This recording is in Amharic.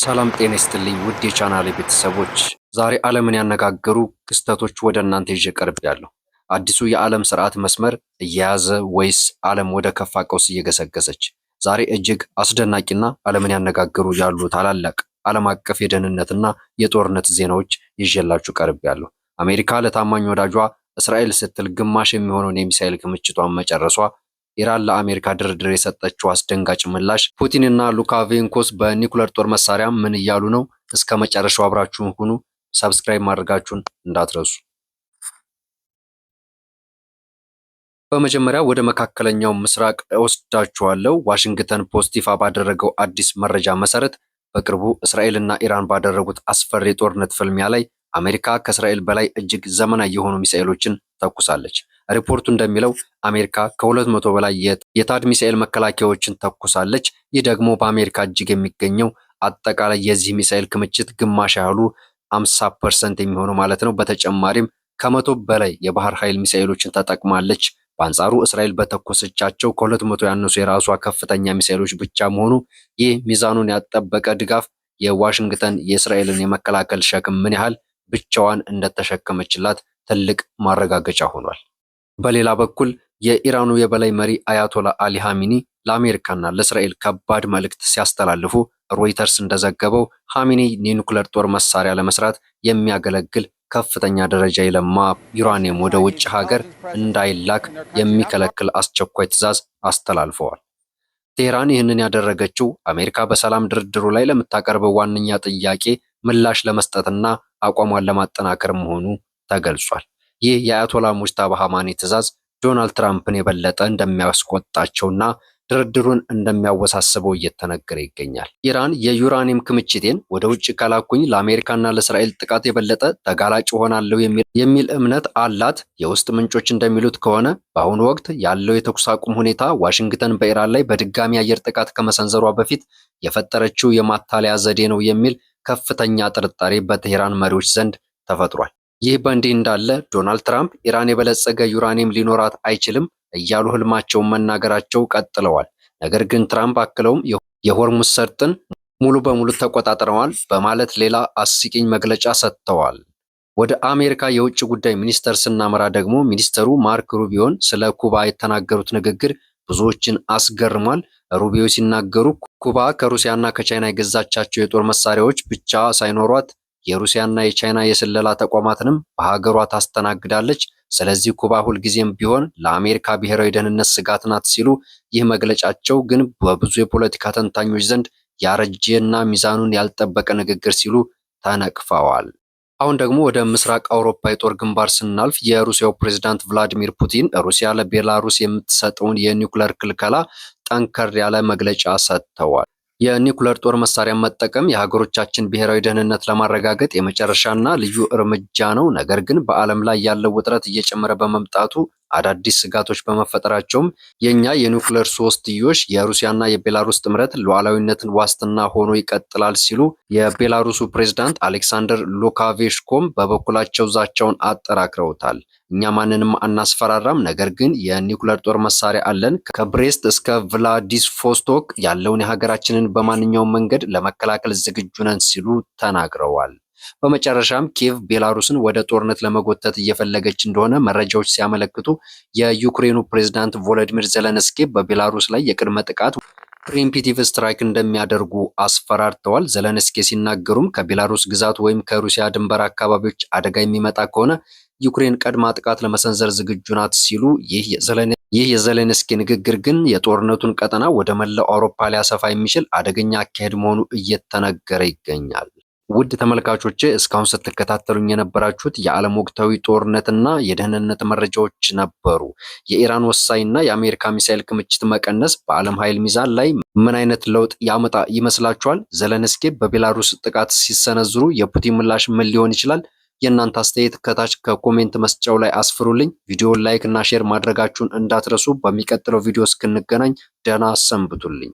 ሰላም ጤና ይስጥልኝ ውድ የቻናሌ ቤተሰቦች፣ ዛሬ ዓለምን ያነጋገሩ ክስተቶች ወደ እናንተ ይዤ ቀርቤያለሁ። አዲሱ የዓለም ስርዓት መስመር እየያዘ ወይስ ዓለም ወደ ከፋ ቀውስ እየገሰገሰች? ዛሬ እጅግ አስደናቂና ዓለምን ያነጋገሩ ያሉ ታላላቅ ዓለም አቀፍ የደህንነትና የጦርነት ዜናዎች ይዤላችሁ ቀርቤያለሁ። አሜሪካ ለታማኝ ወዳጇ እስራኤል ስትል ግማሽ የሚሆነውን የሚሳኤል ክምችቷን መጨረሷ፣ ኢራን ለአሜሪካ ድርድር የሰጠችው አስደንጋጭ ምላሽ፣ ፑቲንና ሉካሼንኮስ በኒኩለር ጦር መሳሪያ ምን እያሉ ነው? እስከ መጨረሻው አብራችሁን ሁኑ። ሰብስክራይብ ማድረጋችሁን እንዳትረሱ። በመጀመሪያ ወደ መካከለኛው ምስራቅ እወስዳችኋለሁ። ዋሽንግተን ፖስት ይፋ ባደረገው አዲስ መረጃ መሰረት በቅርቡ እስራኤልና ኢራን ባደረጉት አስፈሪ የጦርነት ፍልሚያ ላይ አሜሪካ ከእስራኤል በላይ እጅግ ዘመናዊ የሆኑ ሚሳኤሎችን ተኩሳለች። ሪፖርቱ እንደሚለው አሜሪካ ከ200 በላይ የታድ ሚሳኤል መከላከያዎችን ተኩሳለች። ይህ ደግሞ በአሜሪካ እጅግ የሚገኘው አጠቃላይ የዚህ ሚሳኤል ክምችት ግማሽ ያህሉ 50% የሚሆነው ማለት ነው። በተጨማሪም ከ100 በላይ የባህር ኃይል ሚሳኤሎችን ተጠቅማለች። በአንጻሩ እስራኤል በተኮሰቻቸው ከ200 ያነሱ የራሷ ከፍተኛ ሚሳኤሎች ብቻ መሆኑ ይህ ሚዛኑን ያጠበቀ ድጋፍ የዋሽንግተን የእስራኤልን የመከላከል ሸክም ምን ያህል ብቻዋን እንደተሸከመችላት ትልቅ ማረጋገጫ ሆኗል። በሌላ በኩል የኢራኑ የበላይ መሪ አያቶላ አሊ ኻሜኒ ለአሜሪካና ለእስራኤል ከባድ መልእክት ሲያስተላልፉ ሮይተርስ እንደዘገበው ኻሜኒ የኒውክሌር ጦር መሳሪያ ለመስራት የሚያገለግል ከፍተኛ ደረጃ የለማ ዩራኒየም ወደ ውጭ ሀገር እንዳይላክ የሚከለክል አስቸኳይ ትዕዛዝ አስተላልፈዋል። ቴህራን ይህንን ያደረገችው አሜሪካ በሰላም ድርድሩ ላይ ለምታቀርበው ዋነኛ ጥያቄ ምላሽ ለመስጠትና አቋሟን ለማጠናከር መሆኑ ተገልጿል። ይህ የአያቶላ ሙጅታባ ኻሜኒ ትዕዛዝ ዶናልድ ትራምፕን የበለጠ እንደሚያስቆጣቸውና ድርድሩን እንደሚያወሳስበው እየተነገረ ይገኛል። ኢራን የዩራኒየም ክምችቴን ወደ ውጭ ከላኩኝ ለአሜሪካና ለእስራኤል ጥቃት የበለጠ ተጋላጭ ሆናለሁ የሚል እምነት አላት። የውስጥ ምንጮች እንደሚሉት ከሆነ በአሁኑ ወቅት ያለው የተኩስ አቁም ሁኔታ ዋሽንግተን በኢራን ላይ በድጋሚ አየር ጥቃት ከመሰንዘሯ በፊት የፈጠረችው የማታለያ ዘዴ ነው የሚል ከፍተኛ ጥርጣሬ በቴህራን መሪዎች ዘንድ ተፈጥሯል። ይህ በእንዲህ እንዳለ ዶናልድ ትራምፕ ኢራን የበለጸገ ዩራኒየም ሊኖራት አይችልም እያሉ ህልማቸውን መናገራቸው ቀጥለዋል። ነገር ግን ትራምፕ አክለውም የሆርሙዝ ሰርጥን ሙሉ በሙሉ ተቆጣጥረዋል በማለት ሌላ አስቂኝ መግለጫ ሰጥተዋል። ወደ አሜሪካ የውጭ ጉዳይ ሚኒስቴር ስናመራ ደግሞ ሚኒስትሩ ማርክ ሩቢዮን ስለ ኩባ የተናገሩት ንግግር ብዙዎችን አስገርሟል። ሩቢዮ ሲናገሩ ኩባ ከሩሲያና ከቻይና የገዛቻቸው የጦር መሳሪያዎች ብቻ ሳይኖሯት የሩሲያና የቻይና የስለላ ተቋማትንም በሀገሯ ታስተናግዳለች። ስለዚህ ኩባ ሁልጊዜም ቢሆን ለአሜሪካ ብሔራዊ ደህንነት ስጋት ናት ሲሉ፣ ይህ መግለጫቸው ግን በብዙ የፖለቲካ ተንታኞች ዘንድ ያረጀና ሚዛኑን ያልጠበቀ ንግግር ሲሉ ተነቅፈዋል። አሁን ደግሞ ወደ ምስራቅ አውሮፓ የጦር ግንባር ስናልፍ የሩሲያው ፕሬዝዳንት ቭላዲሚር ፑቲን ሩሲያ ለቤላሩስ የምትሰጠውን የኒውክሌር ክልከላ ጠንከር ያለ መግለጫ ሰጥተዋል። የኒውክሌር ጦር መሳሪያ መጠቀም የሀገሮቻችን ብሔራዊ ደህንነት ለማረጋገጥ የመጨረሻና ልዩ እርምጃ ነው። ነገር ግን በዓለም ላይ ያለው ውጥረት እየጨመረ በመምጣቱ አዳዲስ ስጋቶች በመፈጠራቸውም የኛ የኒውክሌር ሶስትዮሽ የሩሲያና የቤላሩስ ጥምረት ሉዓላዊነትን ዋስትና ሆኖ ይቀጥላል ሲሉ የቤላሩሱ ፕሬዝዳንት አሌክሳንደር ሉካሼንኮም በበኩላቸው ዛቻውን አጠናክረውታል። እኛ ማንንም አናስፈራራም፣ ነገር ግን የኒውክሌር ጦር መሳሪያ አለን። ከብሬስት እስከ ቭላዲስቶክ ያለውን የሀገራችንን በማንኛውም መንገድ ለመከላከል ዝግጁ ነን ሲሉ ተናግረዋል። በመጨረሻም ኪየቭ ቤላሩስን ወደ ጦርነት ለመጎተት እየፈለገች እንደሆነ መረጃዎች ሲያመለክቱ የዩክሬኑ ፕሬዝዳንት ቮሎዲሚር ዜሌንስኪ በቤላሩስ ላይ የቅድመ ጥቃት ፕሪምፒቲቭ ስትራይክ እንደሚያደርጉ አስፈራርተዋል። ዜሌንስኪ ሲናገሩም ከቤላሩስ ግዛት ወይም ከሩሲያ ድንበር አካባቢዎች አደጋ የሚመጣ ከሆነ ዩክሬን ቀድማ ጥቃት ለመሰንዘር ዝግጁ ናት ሲሉ፣ ይህ የዜሌንስኪ ንግግር ግን የጦርነቱን ቀጠና ወደ መላው አውሮፓ ሊያሰፋ የሚችል አደገኛ አካሄድ መሆኑ እየተነገረ ይገኛል። ውድ ተመልካቾቼ እስካሁን ስትከታተሉኝ የነበራችሁት የዓለም ወቅታዊ ጦርነትና የደህንነት መረጃዎች ነበሩ። የኢራን ወሳኝና የአሜሪካ ሚሳኤል ክምችት መቀነስ በዓለም ኃይል ሚዛን ላይ ምን አይነት ለውጥ ያመጣ ይመስላችኋል? ዜሌንስኪ በቤላሩስ ጥቃት ሲሰነዝሩ የፑቲን ምላሽ ምን ሊሆን ይችላል? የእናንተ አስተያየት ከታች ከኮሜንት መስጫው ላይ አስፍሩልኝ። ቪዲዮውን ላይክ እና ሼር ማድረጋችሁን እንዳትረሱ። በሚቀጥለው ቪዲዮ እስክንገናኝ ደህና ሰንብቱልኝ።